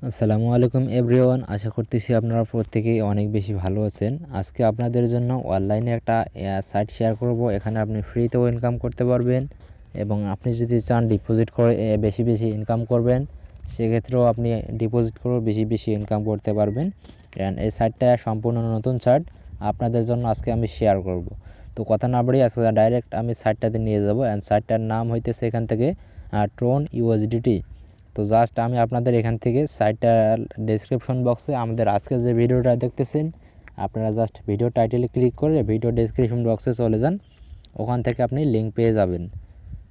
আসসালামু আলাইকুম এভরিওয়ান, আশা করতেছি আপনারা প্রত্যেকেই অনেক বেশি ভালো আছেন। আজকে আপনাদের জন্য অনলাইনে একটা সাইট শেয়ার করব। এখানে আপনি ফ্রিতেও ইনকাম করতে পারবেন এবং আপনি যদি চান ডিপোজিট করে বেশি বেশি ইনকাম করবেন, সেক্ষেত্রেও আপনি ডিপোজিট করেও বেশি বেশি ইনকাম করতে পারবেন। অ্যান্ড এই সাইটটা সম্পূর্ণ নতুন সাইট, আপনাদের জন্য আজকে আমি শেয়ার করব। তো কথা না বাড়িয়ে আজকে ডাইরেক্ট আমি সাইটটাতে নিয়ে যাব। অ্যান্ড সাইটটার নাম হইতেছে এখান থেকে ট্রোন ইউএসডিটি। তো জাস্ট আমি আপনাদের এখান থেকে সাইটটার ডেসক্রিপশন বক্সে আমাদের আজকে যে ভিডিওটা দেখতেছেন, আপনারা জাস্ট ভিডিও টাইটেলে ক্লিক করে ভিডিও ডেসক্রিপশন বক্সে চলে যান। ওখান থেকে আপনি লিঙ্ক পেয়ে যাবেন।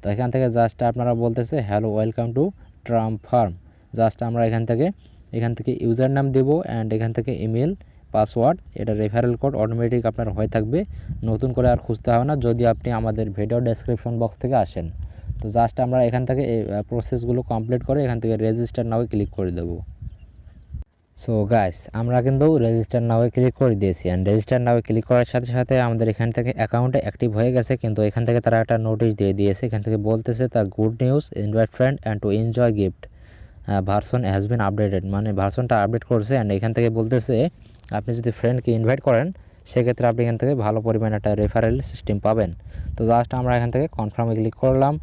তো এখান থেকে জাস্ট আপনারা বলতেছে hello welcome to Trump farm. Just আমরা এখান থেকে ইউজার নাম দেবো অ্যান্ড এখান থেকে ইমেল পাসওয়ার্ড, এটা রেফারেল কোড অটোমেটিক আপনার হয়ে থাকবে, নতুন করে আর খুঁজতে হবে না যদি আপনি আমাদের ভিডিও ডেসক্রিপশন বক্স থেকে আসেন। তো জাস্ট আমরা এখান থেকে এই প্রসেসগুলো কমপ্লিট করে এখান থেকে রেজিস্টার নাও ক্লিক করে দেবো। সো গাইস, আমরা কিন্তু রেজিস্টার নাও ক্লিক করে দিয়েছি। অ্যান্ড রেজিস্টার নাও ক্লিক করার সাথে সাথে আমাদের এখান থেকে অ্যাকাউন্টে অ্যাক্টিভ হয়ে গেছে, কিন্তু এখান থেকে তারা একটা নোটিশ দিয়ে দিয়েছে। এখান থেকে বলতেছে the good news, invite friend and to enjoy gift version has been updated, মানে ভার্সনটা আপডেট করছে। অ্যান্ড এখান থেকে বলতেছে আপনি যদি ফ্রেন্ডকে ইনভাইট করেন, সেক্ষেত্রে আপনি এখান থেকে ভালো পরিমাণে একটা রেফারেল সিস্টেম পাবেন। তো জাস্ট আমরা এখান থেকে কনফার্মে ক্লিক করলাম।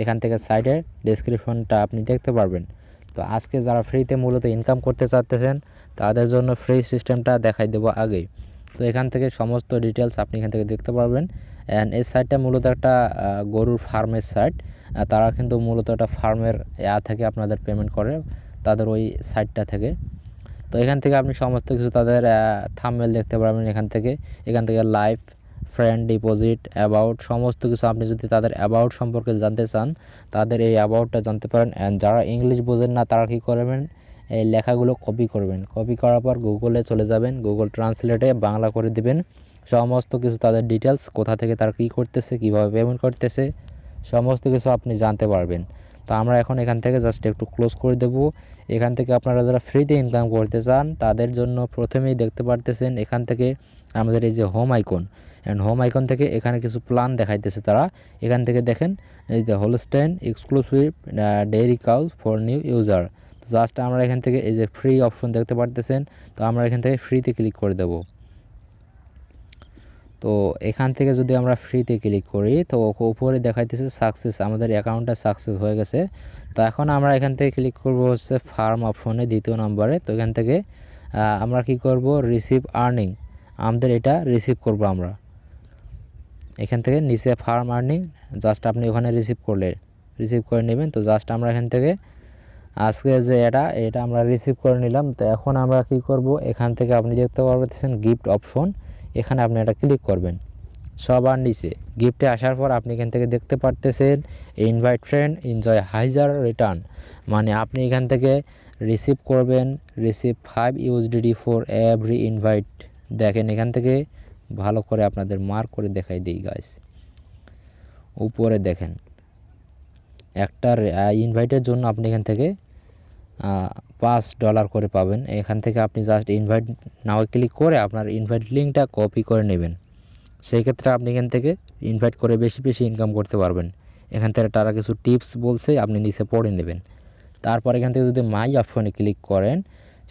এখান থেকে সাইটের ডেসক্রিপশনটা আপনি দেখতে পারবেন। তো আজকে যারা ফ্রিতে মূলত ইনকাম করতে চাচ্ছেন, তাদের জন্য ফ্রি সিস্টেমটা দেখাই দেবো আগেই। তো এখান থেকে সমস্ত ডিটেলস আপনি এখান থেকে দেখতে পারবেন। অ্যান্ড এই সাইটটা মূলত একটা গরুর ফার্মের সাইট। তারা কিন্তু মূলত একটা ফার্মের থেকে আপনাদের পেমেন্ট করে, তাদের ওই সাইটটা থেকে। তো এখান থেকে আপনি সমস্ত কিছু তাদের থাম্বনেল দেখতে পারবেন। এখান থেকে লাইভ, ফ্রেন্ড, ডিপোজিট, অ্যাবাউট সমস্ত কিছু আপনি যদি তাদের অ্যাবাউট সম্পর্কে জানতে চান, তাদের এই অ্যাবাউটটা জানতে পারেন। অ্যান্ড যারা ইংলিশ বোঝেন না, তারা কী করবেন, এই লেখাগুলো কপি করবেন। কপি করার পর গুগলে চলে যাবেন, গুগল ট্রান্সলেটে বাংলা করে দিবেন। সমস্ত কিছু তাদের ডিটেলস, কোথা থেকে তারা কী করতেছে, কীভাবে পেমেন্ট করতেছে, সমস্ত কিছু আপনি জানতে পারবেন। তো আমরা এখন এখান থেকে জাস্ট একটু ক্লোজ করে দেব। এখান থেকে আপনারা যারা ফ্রিতে ইনকাম করতে চান, তাদের জন্য প্রথমেই দেখতে পারতেছেন এখান থেকে আমাদের এই যে home icon, and home icon থেকে এখানে কিছু প্ল্যান দেখাইতেছে তারা। এখান থেকে দেখেন এই যে Holstein exclusive dairy cows for new user. তো জাস্ট আমরা এখান থেকে এই যে ফ্রি অপশন দেখতে পারতেছেন, তো আমরা এখান থেকে ফ্রিতে ক্লিক করে দেব। তো এখান থেকে যদি আমরা ফ্রিতে ক্লিক করি, তো উপরে দেখাইতেছে সাকসেস, আমাদের অ্যাকাউন্টটা সাকসেস হয়ে গেছে। তো এখন আমরা এখান থেকে ক্লিক করব হচ্ছে ফার্ম অপশনে, দ্বিতীয় নম্বরে। তো এখান থেকে আমরা কি করব, রিসিভ আর্নিং, আমাদের এটা রিসিভ করব আমরা। এখান থেকে নিচে ফার্ম আর্নিং, জাস্ট আপনি ওখানে রিসিভ করে নেবেন। তো জাস্ট আমরা এখান থেকে আজকে যে এটা আমরা রিসিভ করে নিলাম। তো এখন আমরা কি করব, এখান থেকে আপনি দেখতে পারতেছেন গিফট অপশন, এখানে আপনি এটা ক্লিক করবেন। সবার নিচে গিফটে আসার পর আপনি এখান থেকে দেখতে পারতেছেন invite friend, enjoy higher return, মানে আপনি এখান থেকে রিসিভ করবেন, receive 5 USDT for every invite. দেখেন এখান থেকে ভালো করে আপনাদের মার্ক করে দেখাই দিই গাইস। উপরে দেখেন একটা ইনভাইটের জন্য আপনি এখান থেকে $5 করে পাবেন। এখান থেকে আপনি জাস্ট ইনভাইট নাও ক্লিক করে আপনার ইনভাইট লিঙ্কটা কপি করে নেবেন। সেই ক্ষেত্রে আপনি এখান থেকে ইনভাইট করে বেশি বেশি ইনকাম করতে পারবেন। এখান থেকে তারা কিছু টিপস বলছে, আপনি নিচে পড়ে নেবেন। তারপর এখান থেকে যদি মাই অপশনে ক্লিক করেন,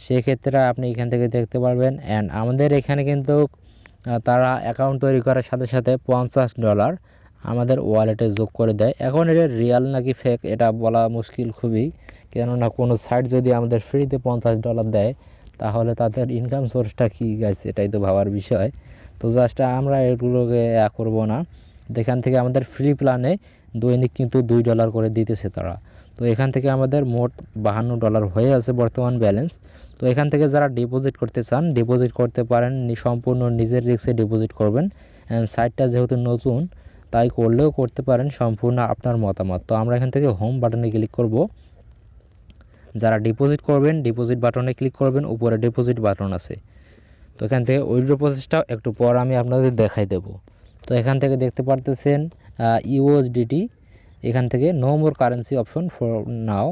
সেক্ষেত্রে আপনি এখান থেকে দেখতে পারবেন। অ্যান্ড আমাদের এখানে কিন্তু তারা অ্যাকাউন্ট তৈরি করার সাথে সাথে $50 আমাদের ওয়ালেটে যোগ করে দেয়। এখন এটা রিয়াল নাকি ফেক এটা বলা মুশকিল খুবই, কেননা কোনো সাইট যদি আমাদের ফ্রিতে $50 দেয়, তাহলে তাদের ইনকাম সোর্সটা কী গাইছে, এটাই তো ভাবার বিষয়। তো জাস্ট আমরা এগুলোকে করবো না। এখান থেকে আমাদের ফ্রি প্ল্যানে দৈনিক কিন্তু $2 করে দিতেছে তারা। তো এখান থেকে আমাদের মোট $52 হয়ে আছে বর্তমান ব্যালেন্স। তো এখান থেকে যারা ডিপোজিট করতে চান, ডিপোজিট করতে পারেন, সম্পূর্ণ নিজের রিস্কে ডিপোজিট করবেন। সাইটটা যেহেতু নতুন, তাই করলেও করতে পারেন, সম্পূর্ণ আপনার মতামত। তো আমরা এখান থেকে হোম বাটনে ক্লিক করব। যারা ডিপোজিট করবেন, ডিপোজিট বাটনে ক্লিক করবেন, উপরে ডিপোজিট বাটন আছে। তো এখান থেকে উইথড্র প্রসেসটা একটু পর আমি আপনাদের দেখাই দেব। তো এখান থেকে দেখতে পারতেছেন ইউএসডিটি, এখান থেকে no more currency option for now,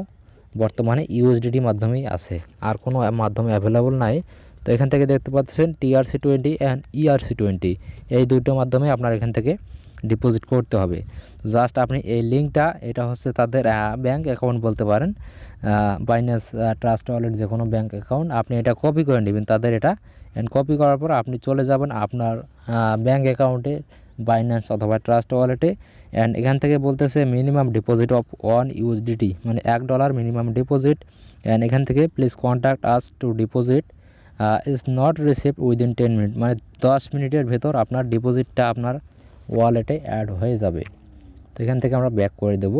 বর্তমানে ইউএসডিটি মাধ্যমেই আছে, আর কোনো মাধ্যমে অ্যাভেলেবল নাই। তো এখান থেকে দেখতে পাচ্ছেন TRC20 অ্যান্ড ERC20, এই দুটো মাধ্যমে আপনার এখান থেকে ডিপোজিট করতে হবে। জাস্ট আপনি এই লিঙ্কটা, এটা হচ্ছে তাদের ব্যাঙ্ক অ্যাকাউন্ট বলতে পারেন, বাইন্যান্স ট্রাস্ট ওয়ালেট যে কোনো ব্যাঙ্ক অ্যাকাউন্ট, আপনি এটা কপি করে নেবেন তাদের এটা। অ্যান্ড কপি করার পর আপনি চলে যাবেন আপনার ব্যাঙ্ক অ্যাকাউন্টে, বাইন্যান্স অথবা ট্রাস্ট ওয়ালেটে। অ্যান্ড এখান থেকে বলতেছে মিনিমাম ডিপোজিট অফ $1 মানে $1 মিনিমাম ডিপোজিট। অ্যান্ড এখান থেকে please contact us to deposit is not received within 10 minute, মানে 10 মিনিটের ভেতর আপনার ডিপোজিটটা আপনার ওয়ালেটে অ্যাড হয়ে যাবে। তো এখান থেকে আমরা ব্যাক করে দেব।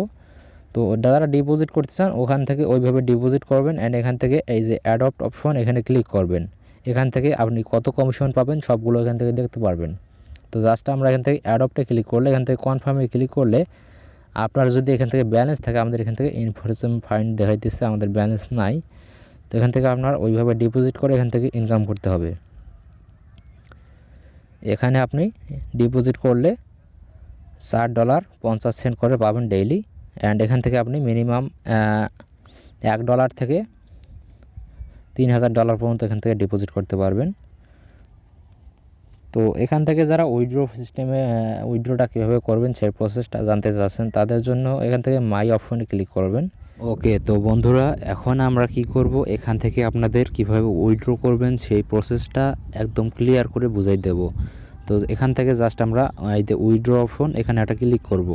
তো যারা ডিপোজিট করতে চান ওখান থেকে ওইভাবে ডিপোজিট করবেন। অ্যান্ড এখান থেকে এই যে অ্যাডপ্ট অপশন এখানে ক্লিক করবেন। এখান থেকে আপনি কত কমিশন পাবেন সবগুলো এখান থেকে দেখতে পারবেন। তো জাস্ট আমরা এখান থেকে অ্যাডপ্টে ক্লিক করলে, এখান থেকে কনফার্মে ক্লিক করলে আপনার যদি এখান থেকে ব্যালেন্স থাকে, আমাদের এখান থেকে ইনফরমেশন ফাইন্ড দেখাইতেছে আমাদের ব্যালেন্স নাই। তো এখান থেকে আপনার ওইভাবে ডিপোজিট করে এখান থেকে ইনকাম করতে হবে। এখানে আপনি ডিপোজিট করলে $4.50 করে পাবেন ডেইলি। অ্যান্ড এখান থেকে আপনি মিনিমাম $1 থেকে $3000 পর্যন্ত এখান থেকে ডিপোজিট করতে পারবেন। তো এখান থেকে যারা উইথড্র সিস্টেমে উইথড্রটা কীভাবে করবেন সেই প্রসেসটা জানতে চাচ্ছেন, তাদের জন্য এখান থেকে মাই অপশনে ক্লিক করবেন। ওকে, তো বন্ধুরা এখন আমরা কি করব, এখান থেকে আপনাদের কিভাবে উইথড্র করবেন সেই প্রসেসটা একদম ক্লিয়ার করে বুঝাই দেব। তো এখান থেকে জাস্ট আমরা এই যে উইথড্র অপশন এখানে একটা ক্লিক করব।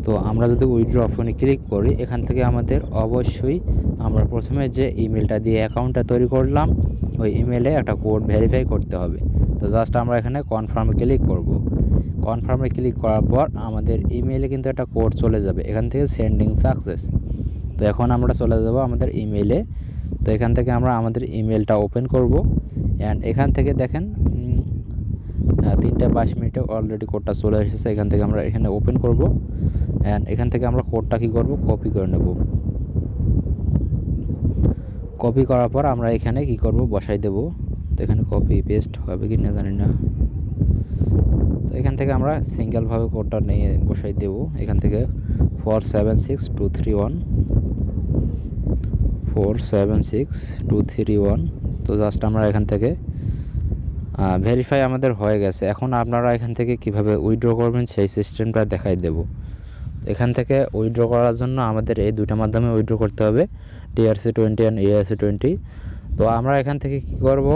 তো আমরা যদি উইথড্র অপশনে ক্লিক করি, এখান থেকে আমাদের অবশ্যই আমরা প্রথমে যে ইমেলটা দিয়ে অ্যাকাউন্টটা তৈরি করলাম ওই ইমেলে একটা কোড ভেরিফাই করতে হবে। তো জাস্ট আমরা এখানে কনফার্মে ক্লিক করব। কনফার্মে ক্লিক করার পর আমাদের ইমেলে কিন্তু একটা কোড চলে যাবে, এখান থেকে সেন্ডিং সাকসেস। তো এখন আমরা চলে যাব আমাদের ইমেলে। তো এখান থেকে আমরা আমাদের ইমেলটা ওপেন করব। অ্যান্ড এখান থেকে দেখেন 3:22 অলরেডি কোডটা চলে এসেছে। এখান থেকে আমরা এখানে ওপেন করব। অ্যান্ড এখান থেকে আমরা কোডটা কী করব, কপি করে নেব। কপি করার পর আমরা এখানে কি করব, বসাই দেব। তো এখানে কপি পেস্ট হবে কি না জানি না। তো এখান থেকে আমরা সিঙ্গেলভাবে কোডটা নিয়ে বসাই দেব। এখান থেকে 476231 476231। তো জাস্ট আমরা এখান থেকে ভেরিফাই আমাদের হয়ে গেছে। এখন আপনারা এখান থেকে কিভাবে উইথড্র করবেন সেই সিস্টেমটা দেখাই দেব। এখান থেকে উইথড্র করার জন্য আমাদের এই দুইটা মাধ্যমে উইথড্র করতে হবে, TRC20 অ্যান্ড ERC20। তো আমরা এখান থেকে কি করব,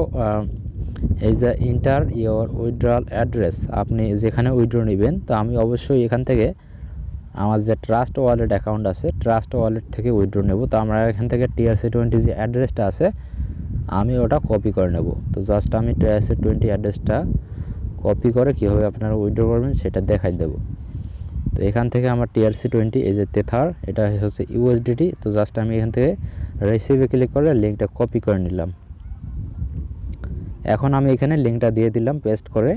এই যে ইন্টার ইওর উইথড্রয়াল অ্যাড্রেস, আপনি যেখানে উইথড্র নেবেন। তো আমি অবশ্যই এখান থেকে আমার যে ট্রাস্ট ওয়ালেট অ্যাকাউন্ট আছে ট্রাস্ট ওয়ালেট থেকে উইথড্র নেব। তো আমরা এখান থেকে TRC20 যে অ্যাড্রেসটা আছে আমি ওটা কপি করে নেব। তো জাস্ট আমি TRC20 অ্যাড্রেসটা কপি করে কীভাবে আপনারা উইথড্র করবেন সেটা দেখাই দেব। তো এখান থেকে আমার TRC20 এই যে তেথার, এটা হচ্ছে USDT। তো জাস্ট আমি এখান থেকে রিসিভে ক্লিক করে লিঙ্কটা কপি করে নিলাম। এখন আমি এখানে লিঙ্কটা দিয়ে দিলাম পেস্ট করে।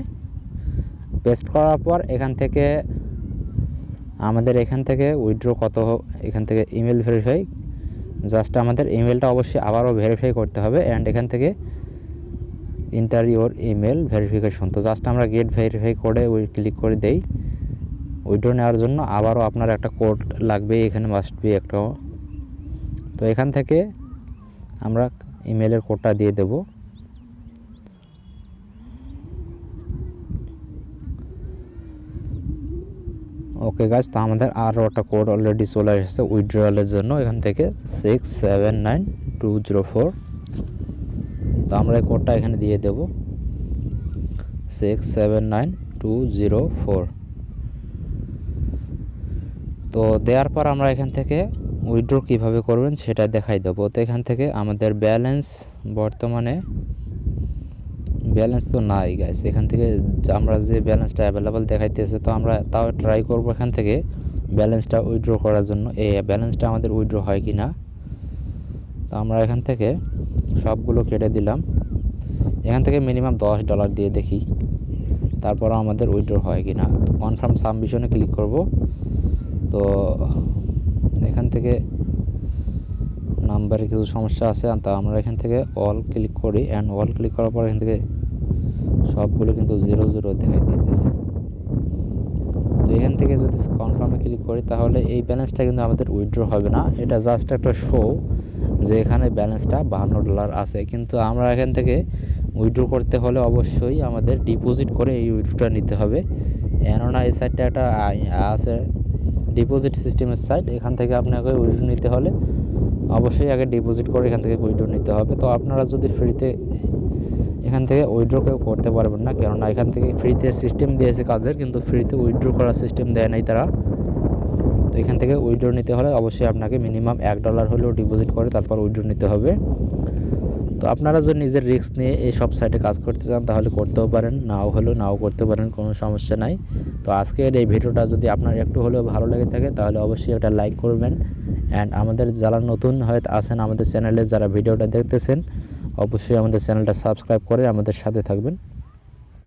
পেস্ট করার পর এখান থেকে আমাদের এখান থেকে উইথড্র কত, এখান থেকে ইমেল ভেরিফাই, জাস্ট আমাদের ইমেলটা অবশ্যই আবারও ভেরিফাই করতে হবে। অ্যান্ড এখান থেকে ইন্টার ইওর ইমেল ভেরিফিকেশন। তো জাস্ট আমরা গেট ভেরিফাই করে ক্লিক করে দেই। উইথড্র নেওয়ার জন্য আবারও আপনার একটা কোড লাগবে, এখানে মাস্ট বি একটা। তো এখান থেকে আমরা ইমেলের কোডটা দিয়ে দেব। ওকে গাইস, তো আমাদের আরও একটা কোড অলরেডি চলে এসেছে উইথড্রয়ালের জন্য, এখান থেকে 679204। তো আমরা এই কোডটা এখানে দিয়ে দেব 679204। তো দেওয়ার পর আমরা এখান থেকে উইথড্র কীভাবে করবেন সেটা দেখাই দেবো। তো এখান থেকে আমাদের ব্যালেন্স বর্তমানে ব্যালেন্স তো নাই গাইস, এখান থেকে আমরা যে ব্যালেন্সটা অ্যাভেলেবল দেখাইতেছে, তো আমরা তাও ট্রাই করব এখান থেকে ব্যালেন্সটা উইথড্র করার জন্য, এই ব্যালেন্সটা আমাদের উইথড্র হয় কি না। তো আমরা এখান থেকে সবগুলো কেটে দিলাম। এখান থেকে মিনিমাম $10 দিয়ে দেখি, তারপর আমাদের উইথড্র হয় কি না। তো কনফার্ম সাবমিশনে ক্লিক করব। তো এখান থেকে নাম্বারে কিছু সমস্যা আছে, তা আমরা এখান থেকে অল ক্লিক করি। অ্যান্ড অল ক্লিক করার পর এখান থেকে সবগুলো কিন্তু 0 দেখাই দিতেছে। তো এখান থেকে যদি কনফার্মে ক্লিক করি তাহলে এই ব্যালেন্সটা কিন্তু আমাদের উইথড্র হবে না, এটা জাস্ট একটা শো যে এখানে ব্যালেন্সটা $52 আছে। কিন্তু আমরা এখান থেকে উইথড্র করতে হলে অবশ্যই আমাদের ডিপোজিট করে এই উইথড্রটা নিতে হবে। কেননা এই সাইটটা একটা আছে ডিপোজিট সিস্টেমের সাইট। এখান থেকে আপনাকে উইথড্র নিতে হলে অবশ্যই আগে ডিপোজিট করে এখান থেকে উইথড্র নিতে হবে। তো আপনারা যদি ফ্রিতে এখান থেকে উইথড্র কেউ করতে পারবেন না, কেননা এখান থেকে ফ্রিতে সিস্টেম দিয়েছে কাজের, কিন্তু ফ্রিতে উইথড্র করার সিস্টেম দেয় নাই তারা। তো এখান থেকে উইথড্র নিতে হলে অবশ্যই আপনাকে মিনিমাম $1 হলেও ডিপোজিট করে তারপর উইথড্র নিতে হবে। তো আপনারা যদি নিজের রিস্ক নিয়ে এই সব সাইটে কাজ করতে চান তাহলে করতেও পারেন, নাও হলেও নাও করতে পারেন, কোনো সমস্যা নাই। তো আজকের এই ভিডিওটা যদি আপনার একটু হলেও ভালো লেগে থাকে তাহলে অবশ্যই একটা লাইক করবেন। অ্যান্ড আমাদের যারা নতুন হয়তো আছেন আমাদের চ্যানেলে, যারা ভিডিওটা দেখতেছেন, অবশ্যই আমাদের চ্যানেলটা সাবস্ক্রাইব করে আমাদের সাথে থাকবেন।